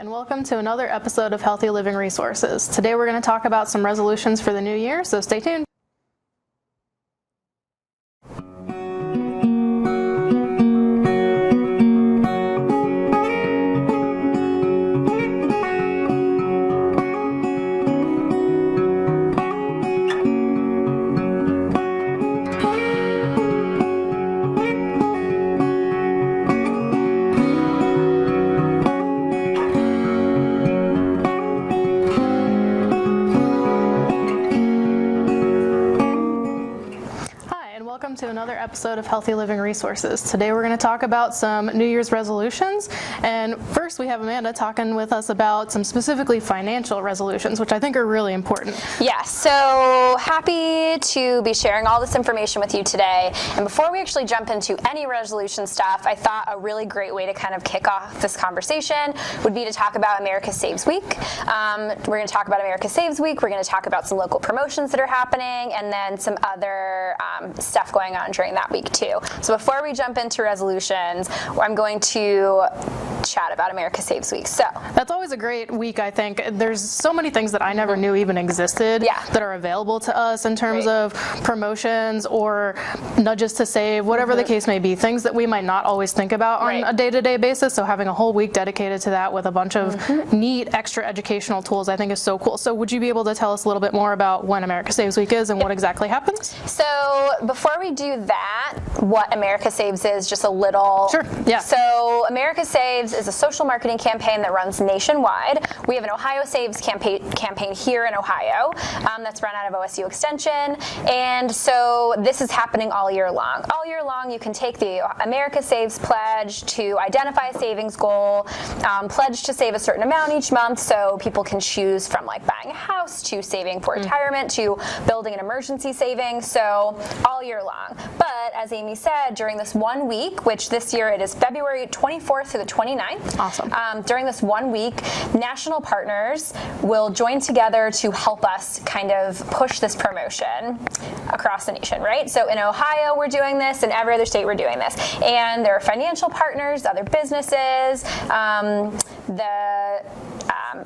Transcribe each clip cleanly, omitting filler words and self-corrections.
And welcome to another episode of Healthy Living Resources. Today we're going to talk about some resolutions for the new year, so stay tuned. To another episode of Healthy Living Resources. Today we're going to talk about some New Year's resolutions, and first we have Amanda talking with us about some specifically financial resolutions, which I think are really important. Yeah, so happy to be sharing all this information with you today. And before we actually jump into any resolution stuff, I thought a really great way to kind of kick off this conversation would be to talk about America Saves Week. We're going to talk about America Saves Week. We're going to talk about some local promotions that are happening, and then some other stuff going on during that week too. So before we jump into resolutions, I'm going to chat about America Saves Week. So that's always a great week. I think there's so many things that I never knew even existed that are available to us in terms of promotions or nudges to save, whatever the case may be, things that we might not always think about on a day-to-day basis. So having a whole week dedicated to that with a bunch of neat extra educational tools I think is so cool. So would you be able to tell us a little bit more about when America Saves Week is and what exactly happens? So before we do that, what America Saves is just a little. Sure, yeah. So America Saves is a social marketing campaign that runs nationwide. We have an Ohio Saves campaign here in Ohio that's run out of OSU Extension. And so this is happening all year long. All year long, you can take the America Saves pledge to identify a savings goal, pledge to save a certain amount each month, so people can choose from like buying a house to saving for retirement to building an emergency savings. So all year long. But as Amy said, during this 1 week, which this year it is February 24th to the 29th. Awesome. During this 1 week, national partners will join together to help us kind of push this promotion across the nation, right? So in Ohio, we're doing this. In every other state, we're doing this. And there are financial partners, other businesses,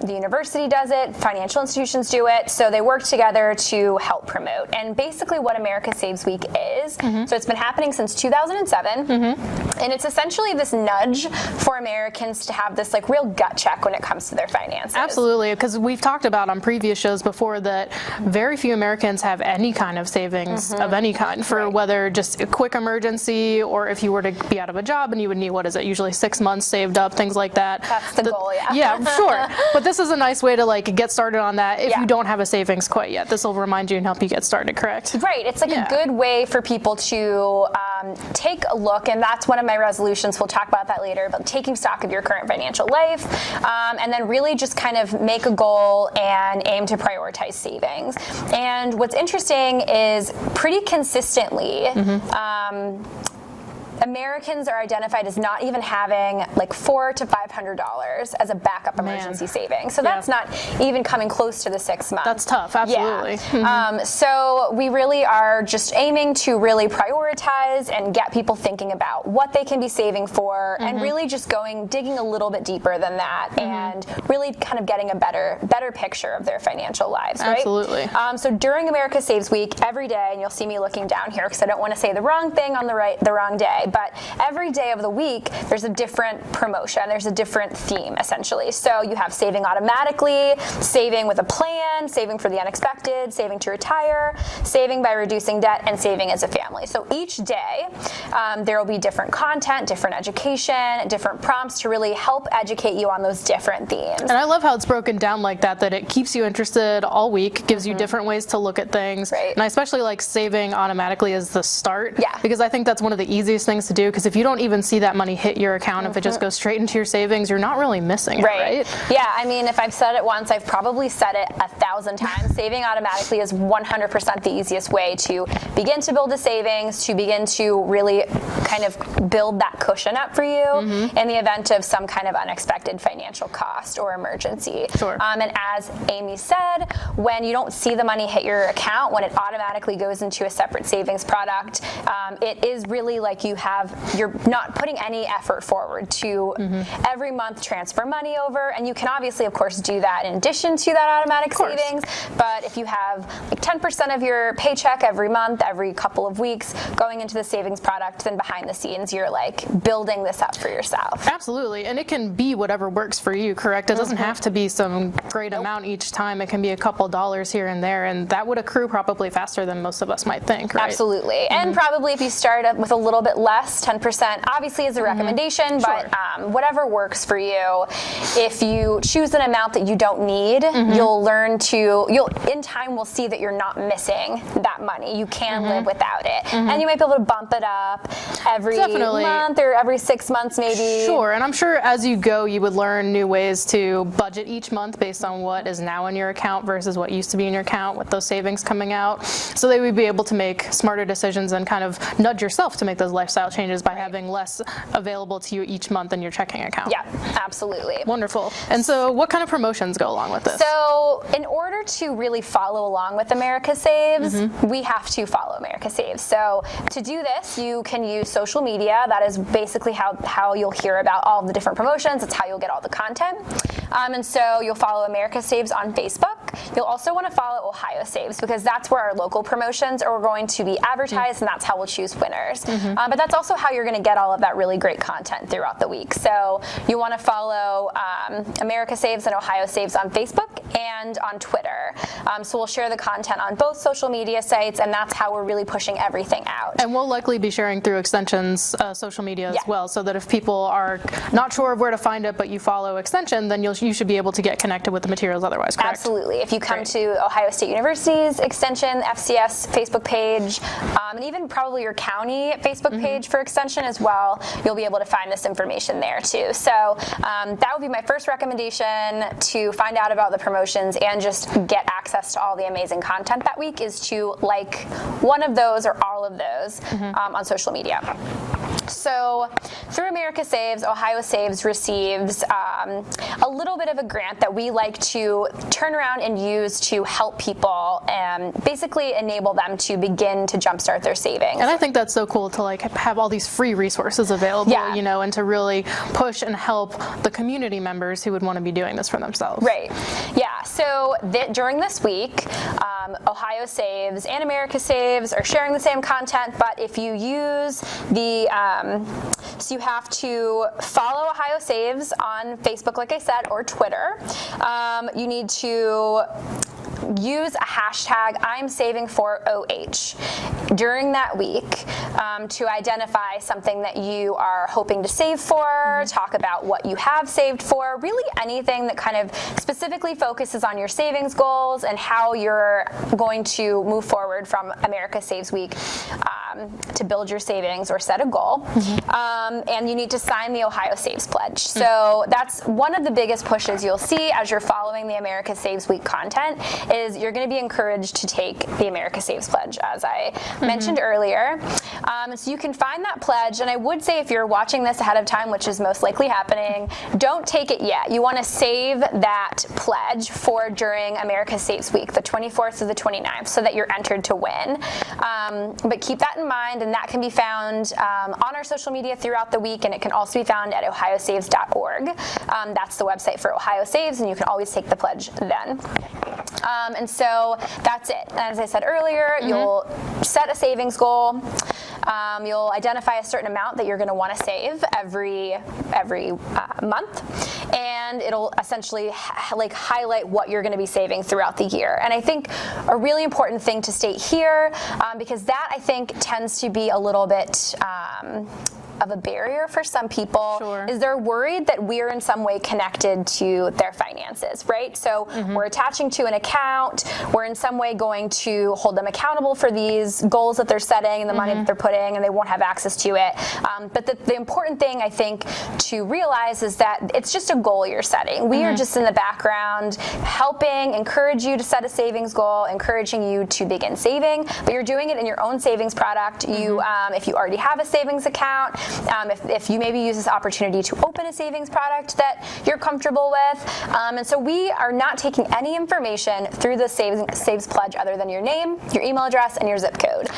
the university does it, financial institutions do it, so they work together to help promote. And basically what America Saves Week is, so it's been happening since 2007, and it's essentially this nudge for Americans to have this like real gut check when it comes to their finances. Absolutely, because we've talked about on previous shows before that very few Americans have any kind of savings of any kind for whether just a quick emergency or if you were to be out of a job and you would need, what is it, usually 6 months saved up, things like that. That's the goal, yeah. Yeah, sure. But this is a nice way to like get started on that if you don't have a savings quite yet. This will remind you and help you get started, correct? Right. It's like a good way for people to take a look, and that's one of my resolutions. We'll talk about that later, but taking stock of your current financial life, and then really just kind of make a goal and aim to prioritize savings. And what's interesting is pretty consistently, Americans are identified as not even having like $400 to $500 as a backup emergency savings. So that's not even coming close to the 6 months. That's tough, absolutely. Yeah. So we really are just aiming to really prioritize and get people thinking about what they can be saving for, and really just digging a little bit deeper than that, and really kind of getting a better picture of their financial lives, right? Absolutely. So during America Saves Week, every day, and you'll see me looking down here because I don't want to say the wrong thing on the wrong day, but every day of the week, there's a different promotion. There's a different theme, essentially. So you have saving automatically, saving with a plan, saving for the unexpected, saving to retire, saving by reducing debt, and saving as a family. So each day, there will be different content, different education, different prompts to really help educate you on those different themes. And I love how it's broken down like that it keeps you interested all week, gives you different ways to look at things. Right. And I especially like saving automatically as the start. Yeah. Because I think that's one of the easiest things to do, because if you don't even see that money hit your account, if it just goes straight into your savings, you're not really missing it, right? Yeah, I mean, if I've said it once, I've probably said it 1,000 times. Saving automatically is 100% the easiest way to begin to build a savings, to begin to really kind of build that cushion up for you in the event of some kind of unexpected financial cost or emergency. Sure. And as Amy said, when you don't see the money hit your account, when it automatically goes into a separate savings product, it is really like you you're not putting any effort forward to every month transfer money over, and you can obviously, of course, do that in addition to that automatic savings. But if you have like 10% of your paycheck every month, every couple of weeks going into the savings product, then behind the scenes you're like building this up for yourself. Absolutely, and it can be whatever works for you, correct? It doesn't have to be some great amount each time. It can be a couple dollars here and there, and that would accrue probably faster than most of us might think, right? Absolutely, and probably if you start up with a little bit less, 10% obviously is a recommendation, but whatever works for you. If you choose an amount that you don't need, you'll learn to, in time we'll see that you're not missing that money. You can live without it. And you might be able to bump it up every month or every 6 months maybe. Sure, and I'm sure as you go you would learn new ways to budget each month based on what is now in your account versus what used to be in your account with those savings coming out. So they would be able to make smarter decisions and kind of nudge yourself to make those lifestyle changes by having less available to you each month in your checking account. Yeah, absolutely. Wonderful. And so what kind of promotions go along with this? So in order to really follow along with America Saves, we have to follow America Saves. So to do this, you can use social media. That is basically how you'll hear about all of the different promotions. It's how you'll get all the content. And so you'll follow America Saves on Facebook. You'll also want to follow Ohio Saves because that's where our local promotions are going to be advertised, and that's how we'll choose winners. But that's also how you're going to get all of that really great content throughout the week. So you want to follow America Saves and Ohio Saves on Facebook and on Twitter. So we'll share the content on both social media sites, and that's how we're really pushing everything out. And we'll likely be sharing through Extension's social media as well, so that if people are not sure of where to find it, but you follow Extension, then you should be able to get connected with the materials otherwise, correct? Absolutely. If you come to Ohio State University's Extension, FCS Facebook page, and even probably your county Facebook page for Extension as well, you'll be able to find this information there too. So that would be my first recommendation to find out about the promotions and just get access to all the amazing content that week, is to like one of those or all of those on social media. So through America Saves, Ohio Saves receives a little bit of a grant that we like to turn around and use to help people and basically enable them to begin to jumpstart their savings. And I think that's so cool to like have all these free resources available, you know, and to really push and help the community members who would want to be doing this for themselves. Right. Yeah. So during this week, Ohio Saves and America Saves are sharing the same content, but if you use the so you have to follow Ohio Saves on Facebook, like I said, or Twitter. You need to use a hashtag I'mSavingForOH during that week to identify something that you are hoping to save for, talk about what you have saved for, really anything that kind of specifically focuses on your savings goals and how you're going to move forward from America Saves Week to build your savings or set a goal. And you need to sign the Ohio Saves Pledge. So that's one of the biggest pushes you'll see as you're following the America Saves Week content, is you're going to be encouraged to take the America Saves Pledge, as I mentioned earlier. So you can find that pledge, and I would say if you're watching this ahead of time, which is most likely happening, don't take it yet. You want to save that pledge for during America Saves Week, the 24th to the 29th, so that you're entered to win. But keep that in mind, and that can be found on our social media throughout the week, and it can also be found at ohiosaves.org. That's the website for Ohio Saves, and you can always take the pledge then. And so that's it. And as I said earlier, you'll set a savings goal. You'll identify a certain amount that you're going to want to save every month, and it'll essentially highlight what you're going to be saving throughout the year. And I think a really important thing to state here, because that I think tends to be a little bit of a barrier for some people, is they're worried that we're in some way connected to their finances, right? So we're attaching to an account, we're in some way going to hold them accountable for these goals that they're setting and the money that they're putting, and they won't have access to it. But the important thing I think to realize is that it's just a goal you're setting. We are just in the background helping encourage you to set a savings goal, encouraging you to begin saving, but you're doing it in your own savings product. You, if you already have a savings account, if you maybe use this opportunity to open a savings product that you're comfortable with. And so we are not taking any information through the Saves Pledge other than your name, your email address, and your zip code.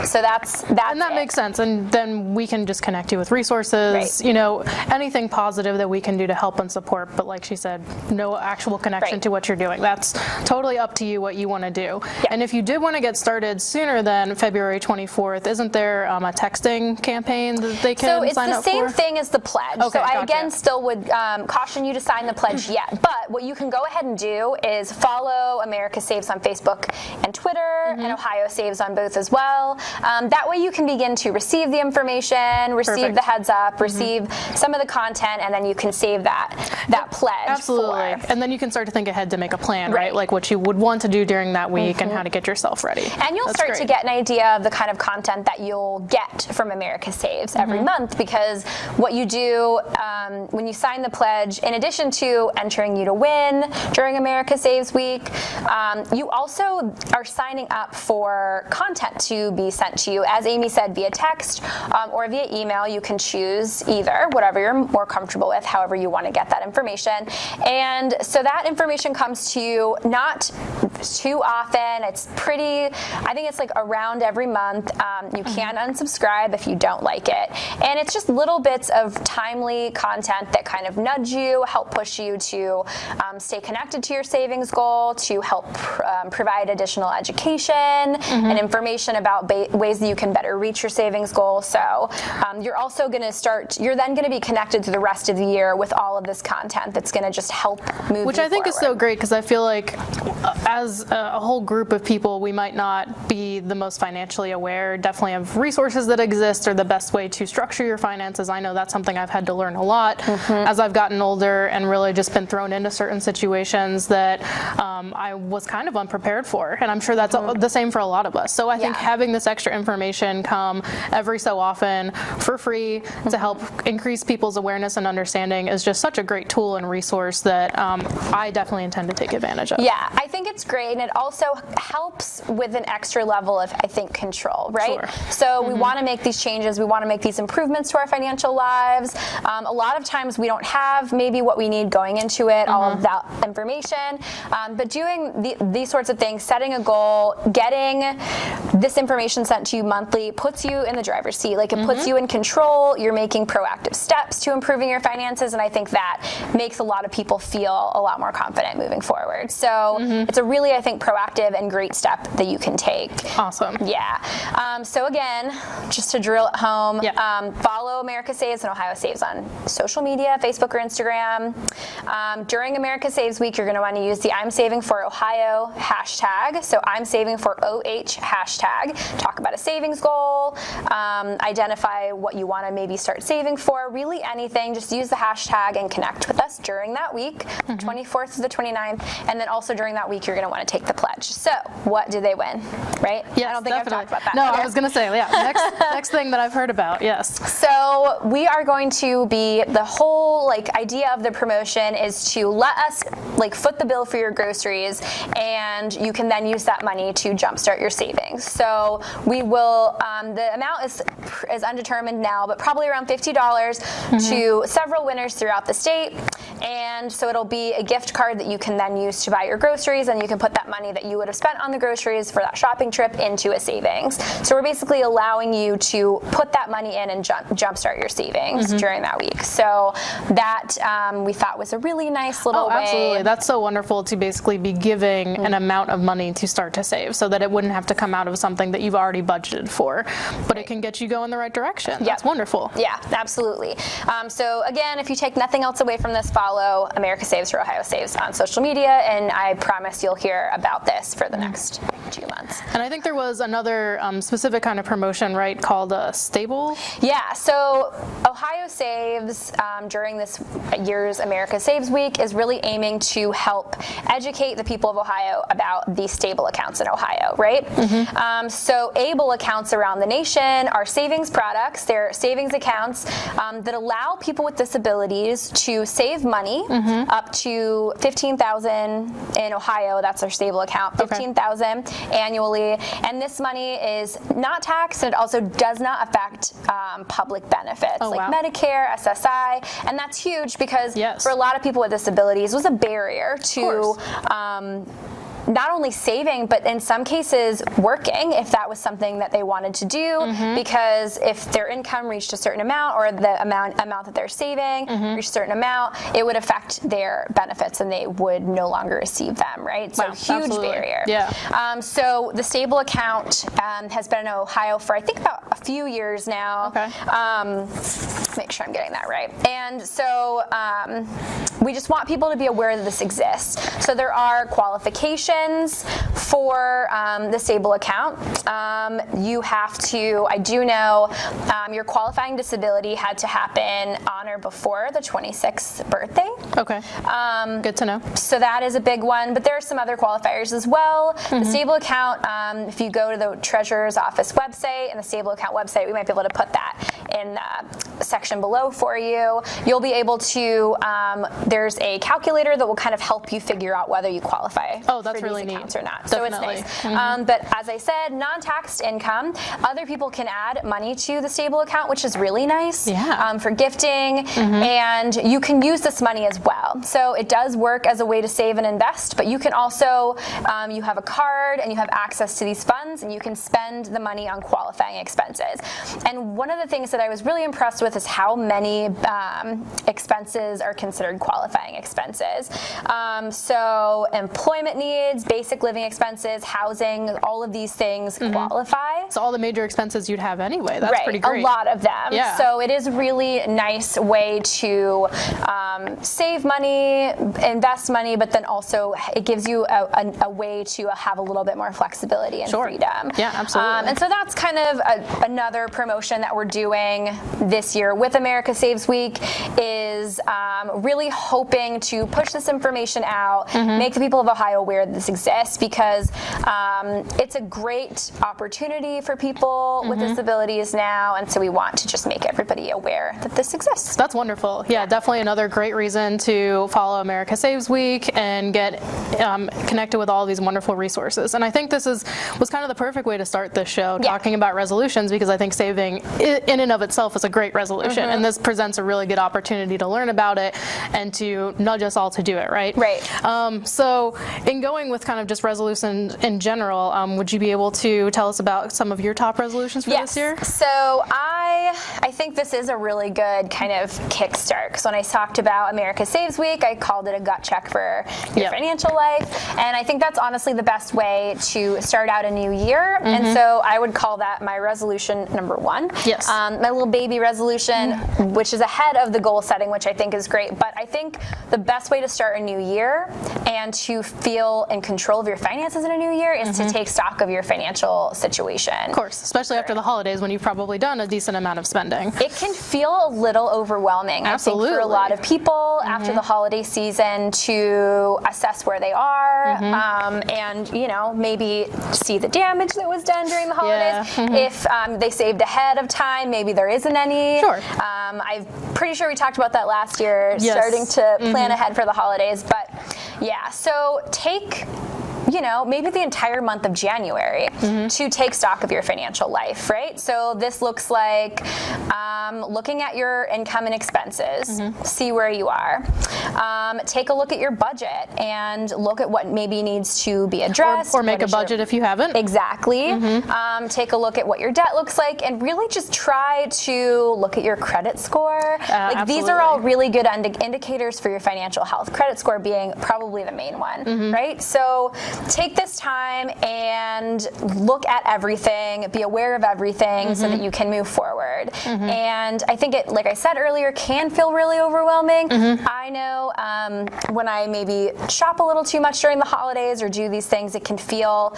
So that's and that makes sense. And then we can just connect you with resources, anything positive that we can do to help and support. But like she said, no actual connection to what you're doing. That's totally up to you what you want to do. Yeah. And if you did want to get started sooner than February 24th, isn't there a texting campaign that they can sign up for? So it's the same thing as the pledge. Okay, so I gotcha. again still would caution you to sign the pledge yet. But what you can go ahead and do is follow America Saves on Facebook and Twitter, and Ohio Saves on both as well. That way you can begin to receive the information, receive the heads up, receive some of the content, and then you can save that pledge. Absolutely. And then you can start to think ahead to make a plan, right? Like what you would want to do during that week and how to get yourself ready. And you'll start to get an idea of the kind of content that you'll get from America Saves every month, because what you do when you sign the pledge, in addition to entering you to win during America Saves Week, you also are signing up for content to be sent to you, as Amy said, via text or via email. You can choose either, whatever you're more comfortable with, however you want to get that information. And so that information comes to you not too often. It's I think it's like around every month. You can unsubscribe if you don't like it. And it's just little bits of timely content that kind of nudge you, help push you to stay connected to your savings goal, to help provide additional education and information about ways that you can better reach your savings goal. So you're also going to you're then going to be connected through the rest of the year with all of this content that's going to just help move Which you I think forward. is so great, because I feel like as a whole group of people, we might not be the most financially aware, definitely of resources that exist or the best way to structure your finances. I know that's something I've had to learn a lot as I've gotten older and really just been thrown into certain situations that I was kind of unprepared for. And I'm sure that's the same for a lot of us. So I think having this extra information come every so often for free to help increase people's awareness and understanding is just such a great tool and resource that I definitely intend to take advantage of. Yeah, I think it's great, and it also helps with an extra level of, I think, control, right? Sure. So we want to make these changes, we want to make these improvements to our financial lives. A lot of times we don't have maybe what we need going into it, all of that information, but doing these sorts of things, setting a goal, getting this information sent to you monthly puts you in the driver's seat. Like it puts you in control, you're making proactive steps to improving your finances, and I think that makes a lot of people feel a lot more confident moving forward. So it's a really, I think, proactive and great step that you can take. Awesome. Yeah. So again, just to drill it home, follow America Saves and Ohio Saves on social media, Facebook or Instagram. During America Saves Week, you're going to want to use the I'm Saving for Ohio hashtag. So I'm Saving for OH hashtag. Talk about a savings goal, identify what you want to maybe start saving for, really anything. Just use the hashtag and connect with us during that week, 24th to the 29th. And then also during that week, you're going to want to take the pledge. So what do they win, right? Yes, I don't think definitely. I've talked about that. No, Okay. I was going to say, next thing that I've heard about, yes. So we are going to be, the whole idea of the promotion is to let us foot the bill for your groceries, and you can then use that money to jumpstart your savings. So we will, the amount is undetermined now, but probably around $50 to several winners throughout the state. And so it'll be a gift card that you can then use to buy your groceries, and you can put that money that you would have spent on the groceries for that shopping trip into a savings. So we're basically allowing you to put that money in and jumpstart your savings during that week. So that we thought was a really nice little way. Absolutely. That's so wonderful to basically be giving an amount of money to start to save, so that it wouldn't have to come out of something that you've already budgeted for, but it can get you going the right direction. That's wonderful. Yeah, absolutely. So again, if you take nothing else away from this, follow America Saves or Ohio Saves on social media, and I promise you'll hear about this for the next 2 months. And I think there was another specific kind of promotion, right, called Stable? Yeah, so Ohio Saves during this year's America Saves Week is really aiming to help educate the people of Ohio about the stable accounts in Ohio, right? So ABLE accounts around the nation are savings products. They're savings accounts that allow people with disabilities to save money up to $15,000 in Ohio. That's our stable account, $15,000 annually. And this money is not taxed, and it also does not affect public benefits Medicare, SSI, and that's huge because for a lot of people with disabilities, it was a barrier to not only saving, but in some cases working if that was something that they wanted to do, because if their income reached a certain amount, or the amount that they're saving reached a certain amount, it would affect their benefits and they would no longer receive them, right? So huge absolutely. barrier. Yeah. So the stable account has been in Ohio for I think about a few years now. Okay. Make sure I'm getting that right. And so we just want people to be aware that this exists. So there are qualifications for the stable account. You have to, I do know, your qualifying disability had to happen on or before the 26th birthday. Okay. Good to know. So that is a big one, but there are some other qualifiers as well. The stable account, if you go to the Treasurer's Office website and the stable account website, we might be able to put that in the section below for you. You'll be able to, there's a calculator that will kind of help you figure out whether you qualify Oh, that's for really these neat. accounts or not. Definitely. So it's nice. But as I said, non-taxed income, other people can add money to the stable account, which is really nice. Yeah. For gifting, and you can use this money as well. So it does work as a way to save and invest, but you can also, you have a card and you have access to these funds and you can spend the money on qualifying expenses. And one of the things that I was really impressed with is how many expenses are considered qualifying expenses. So employment needs, basic living expenses, housing, all of these things qualify. So all the major expenses you'd have anyway. That's right, pretty great. a lot of them. Yeah. So it is a really nice way to save money, invest money, but then also it gives you a way to have a little bit more flexibility and freedom. Yeah, absolutely. And so that's kind of another promotion that we're doing this year with America Saves Week, is really hoping to push this information out, make the people of Ohio aware that this exists, because it's a great opportunity for people with disabilities now, and so we want to just make everybody aware that this exists. That's wonderful. Yeah, definitely another great reason to follow America Saves Week and get connected with all these wonderful resources. And I think this was kind of the perfect way to start this show, talking about resolutions, because I think saving in and of itself is a great resolution, and this presents a really good opportunity to learn about it and to nudge us all to do it, right? Right. So in going with kind of just resolutions in general, would you be able to tell us about some of your top resolutions for this year? So I think this is a really good kind of kickstart, because when I talked about America Saves Week, I called it a gut check for your financial life, and I think that's honestly the best way to start out a new year. And so I would call that my resolution number one. Yes. My little baby resolution, which is ahead of the goal setting, which I think is great. But I think the best way to start a new year and to feel in control of your finances in a new year is to take stock of your financial situation. Of course, especially after the holidays when you've probably done a decent amount of spending. It can feel a little overwhelming, Absolutely. I think, for a lot of people after the holiday season to assess where they are and, you know, maybe see the damage that was done during the holidays. If they saved ahead of time, maybe there isn't any. Sure. I'm pretty sure we talked about that last year, starting to plan ahead for the holidays. But yeah, so take, you know, maybe the entire month of January to take stock of your financial life, right? So this looks like looking at your income and expenses, see where you are. Take a look at your budget and look at what maybe needs to be addressed. Or make a budget if you haven't. Exactly. Take a look at what your debt looks like, and really just try to look at your credit score. Like these are all really good indicators for your financial health. Credit score being probably the main one, right? So take this time and look at everything, be aware of everything so that you can move forward. And I think it, like I said earlier, can feel really overwhelming. I know when I maybe shop a little too much during the holidays or do these things, it can feel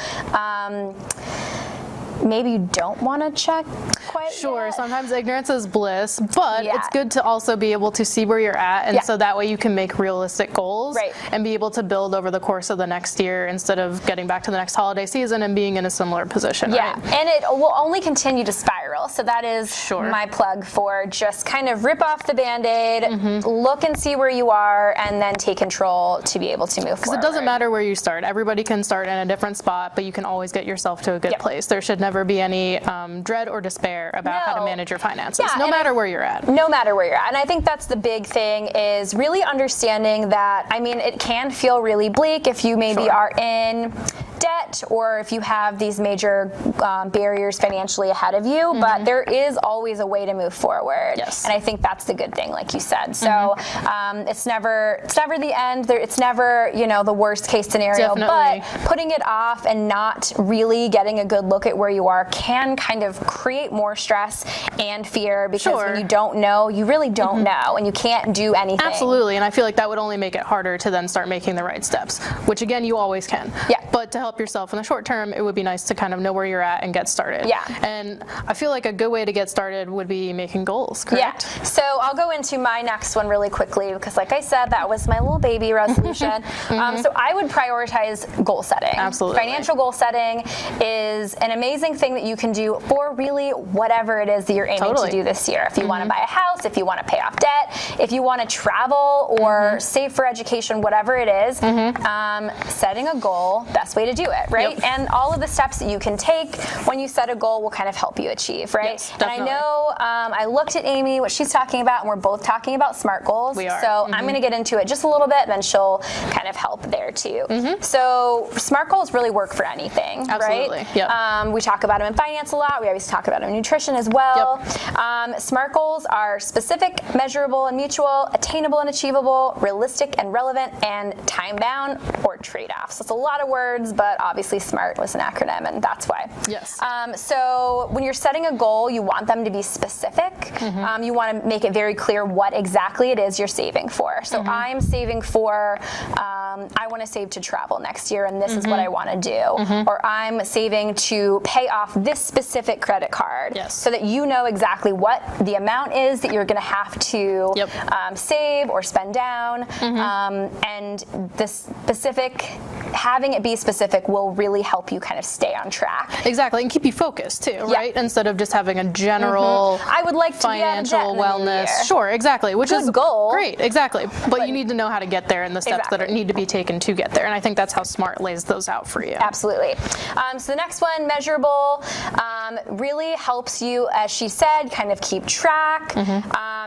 maybe you don't want to check quite yet. Sometimes ignorance is bliss, but it's good to also be able to see where you're at, and so that way you can make realistic goals and be able to build over the course of the next year instead of getting back to the next holiday season and being in a similar position. And it will only continue to spiral. trial. So that is my plug for just kind of rip off the Band-Aid, look and see where you are, and then take control to be able to move forward. Because it doesn't matter where you start. Everybody can start in a different spot, but you can always get yourself to a good place. There should never be any dread or despair about how to manage your finances, no matter where you're at. No matter where you're at. And I think that's the big thing, is really understanding that, I mean, it can feel really bleak if you maybe are in debt, or if you have these major barriers financially ahead of you, but there is always a way to move forward. Yes. And I think that's the good thing, like you said. So it's never the end. It's never, you know, the worst case scenario. Definitely. But putting it off and not really getting a good look at where you are can kind of create more stress and fear, because when you don't know, you really don't know, and you can't do anything. Absolutely, and I feel like that would only make it harder to then start making the right steps, which again, you always can. Yeah. But to help yourself in the short term, it would be nice to kind of know where you're at and get started. Yeah. And I feel like a good way to get started would be making goals, correct? Yeah. So I'll go into my next one really quickly, because like I said, that was my little baby resolution. So I would prioritize goal setting. Absolutely. Financial goal setting is an amazing thing that you can do for really whatever it is that you're aiming to do this year. If you want to buy a house, if you want to pay off debt, if you want to travel or save for education, whatever it is, setting a goal, best way to do it, right? Yep. And all of the steps that you can take when you set a goal will kind of help you achieve, right? Yes, and I know I looked at Amy, what she's talking about, and we're both talking about SMART goals. We are. So I'm going to get into it just a little bit, and then she'll kind of help there too. So SMART goals really work for anything, Absolutely. right? Yep. We talk about them in finance a lot. We always talk about them in nutrition as well. Yep. SMART goals are specific, measurable and mutual, attainable and achievable, realistic and relevant, and time-bound or trade-offs. So it's a lot of words, but obviously SMART was an acronym, and that's why. Yes. So when you're setting a goal, you want them to be specific. You want to make it very clear what exactly it is you're saving for. So I'm saving for, I want to save to travel next year, and this is what I want to do. Or I'm saving to pay off this specific credit card, so that you know exactly what the amount is that you're going to have to save or spend down. And the specific, having it be specific will really help you kind of stay on track. Exactly, and keep you focused too, right? Instead of just having a general I would like to financial wellness. Sure, exactly, which is goal. Great, exactly. But you need to know how to get there and the steps that need to be taken to get there. And I think that's how SMART lays those out for you. Absolutely. So the next one, measurable, really helps you, as she said, kind of keep track.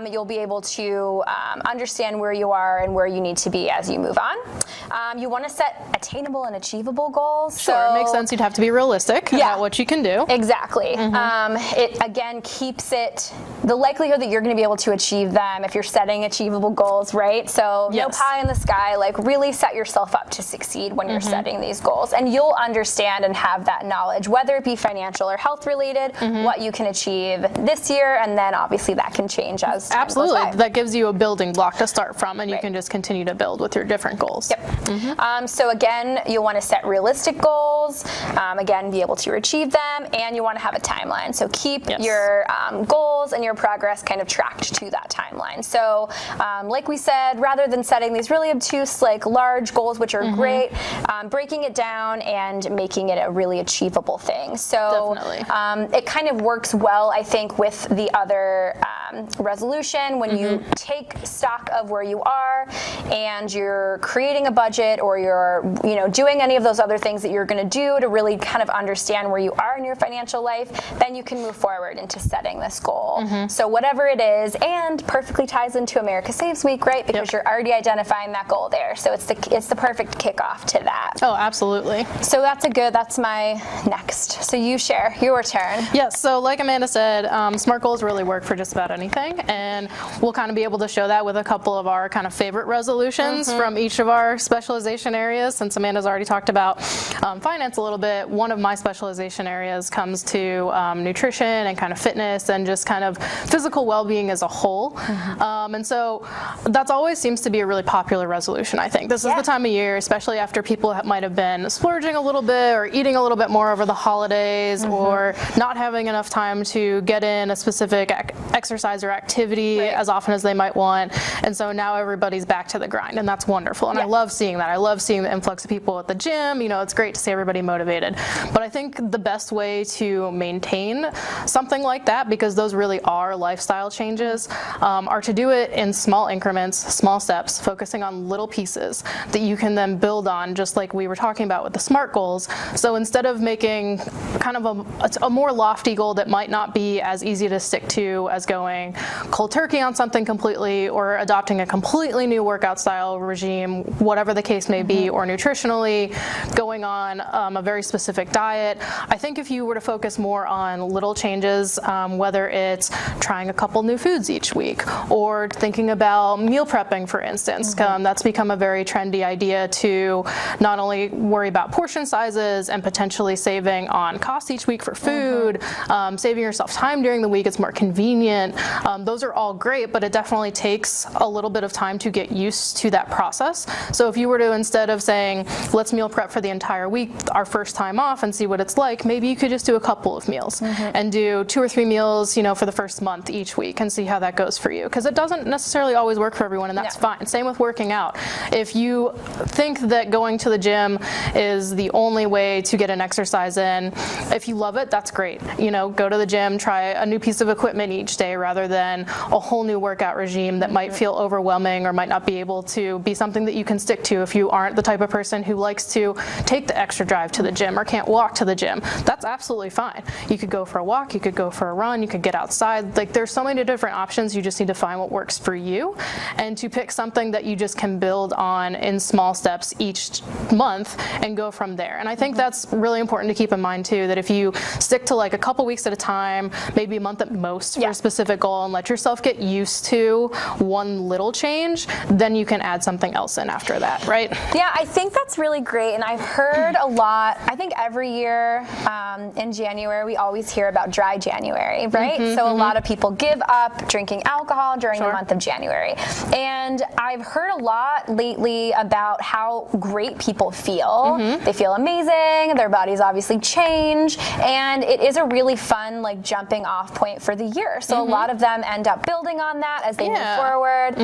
You'll be able to understand where you are and where you need to be as you move on. You want to set attainable and achievable goals. Sure, so, it makes sense. You'd have to be realistic about what you can do. Exactly. It again keeps it the likelihood that you're going to be able to achieve them if you're setting achievable goals, right? So no pie in the sky. Like really set yourself up to succeed when you're setting these goals, and you'll understand and have that knowledge, whether it be financial or health related, what you can achieve this year, and then obviously that can change as time goes by. That gives you a building block to start from, and you can just continue to build with your different goals. So again, you'll want to set realistic goals, again, be able to achieve them, and you want to have a timeline. So keep your goals and your progress kind of tracked to that timeline. So like we said, rather than setting these really obtuse, like large goals, which are great, breaking it down and making it a really achievable thing. So it kind of works well, I think, with the other resolution when you take stock of where you are and you're creating a budget, or you're doing any of those other things that you're going to do to really kind of understand where you are in your financial life, then you can move forward into setting this goal. So whatever it is, and perfectly ties into America Saves Week, right? Because you're already identifying that goal there. So it's the perfect kickoff to that. Oh, absolutely. So that's my next. So you share your turn. Yes, so like Amanda said, SMART goals really work for just about anything, and we'll kind of be able to show that with a couple of our kind of favorite resolutions from each of our specialization areas. Since Amanda's already talked about finance a little bit, one of my specialization areas comes to nutrition and kind of fitness and just kind of physical well-being as a whole. And so that's always seems to be a really popular resolution, I think. This is the time of year, especially after people might have been splurging a little bit or eating a little bit more over the holidays, or not having enough time to get in a specific exercise or activity as often as they might want. And so now everybody's back to the grind, and that's wonderful. And I love seeing that. I love seeing the influx of people at the gym, it's great to see everybody motivated. But I think the best way to maintain something like that, because those really are lifestyle changes, are to do it in small increments, small steps, focusing on little pieces that you can then build on, just like we were talking about with the SMART goals. So instead of making kind of a more lofty goal that might not be as easy to stick to as going cold turkey on something completely, or adopting a completely new workout style regime, whatever the case may be, or nutritionally going on a very specific diet, I think if you were to focus more on little changes, whether it's trying a couple new foods each week, or thinking about meal prepping, for instance, that's become a very trendy idea to not only worry about portion sizes and potentially saving on costs each week for food, saving yourself time during the week. It's more convenient. Those are all great, but it definitely takes a little bit of time to get used to that process. So if you were to, instead of saying, let's meal prep for the entire week, our first time off, and see what it's like, maybe you could just do a couple of meals and do 2 or 3 meals, for the first month each week, and see how that goes for you. Because it doesn't necessarily always work for everyone, and that's fine. Same with working out. If you think that going to the gym is the only way to get an exercise in, if you love it, that's great. Go to the gym, try a new piece of equipment each day rather than a whole new workout regime that might feel overwhelming or might not be able to be something that you can stick to if you aren't the type of person who likes to take the extra drive to the gym or can't walk to the gym. That's absolutely fine. You could go for a walk, you could go for a run, you could get outside. Like, there's so many different options. You just need to find what works for you, and to pick something that you just can build on in small steps each month and go from there. And I think that's really important to keep in mind too, that if you stick to like a couple weeks at a time, maybe a month at most for a specific goal, and let yourself get used to one little change, then you can add something else in after that, right? Yeah, I think that's really great. And I've heard a lot, I think every year in January, we always hear about dry January, right? So a lot of people give up drinking alcohol during the month of January. And I've heard a lot lately about how great people feel. They feel amazing, their bodies obviously change, and it is a really fun jumping off point for the year. So a lot of them end up building on that as they move forward.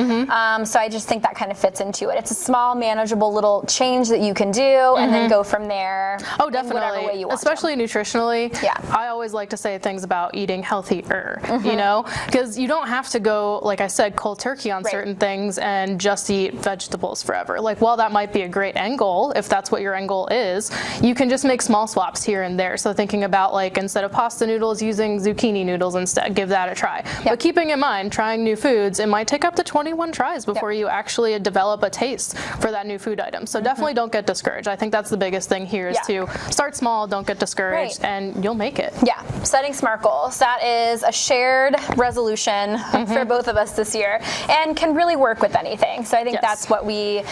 So I just think that kind of fits into it. It's a small, manageable little change that you can do, and then go from there. Oh, definitely. In whatever way you want Especially nutritionally. Yeah. I always like to say things about eating healthier, because you don't have to go, like I said, cold turkey on certain things and just eat vegetables forever. While that might be a great end goal, if that's what your end goal is, you can just make small swaps here and there. So thinking about, instead of pasta noodles, using zucchini noodles instead, give that a try. But keeping in mind, trying new foods, it might take up to 21 tries before you actually develop a taste for that new food item. So definitely don't get discouraged. I think that's the biggest thing here, is to start small, don't get discouraged, and you'll make it. Yeah, setting SMART goals. That is a shared resolution for both of us this year, and can really work with anything. So I think that's what we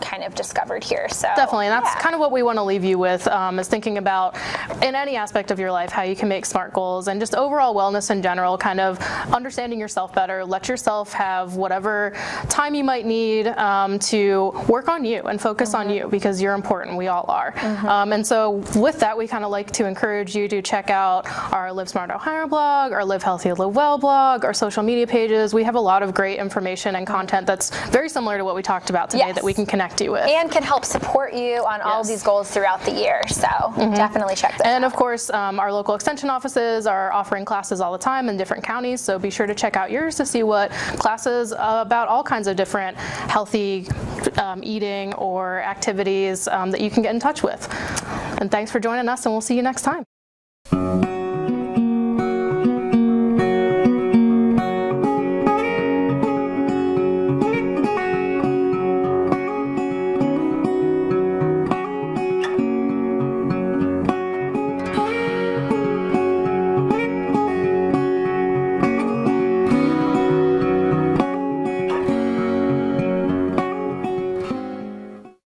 kind of discovered here. So definitely, and that's kind of what we want to leave you with, is thinking about, in any aspect of your life, how you can make SMART goals, and just overall wellness in general, kind of understanding yourself better. Let yourself have whatever time you might need to work on you and focus on you, because you're important. We all are. And so with that, we kind of like to encourage you to check out our Live Smart Ohio blog, our Live Healthy, Live Well blog, our social media pages. We have a lot of great information and content that's very similar to what we talked about today that we can connect you with. And can help support you on all of these goals throughout the year. So definitely check those out. And of course, our local extension offices are offering classes all the time in different counties. So be sure to check out yours to see what classes about all kinds of different healthy eating or activities that you can get in touch with. And thanks for joining us, and we'll see you next time.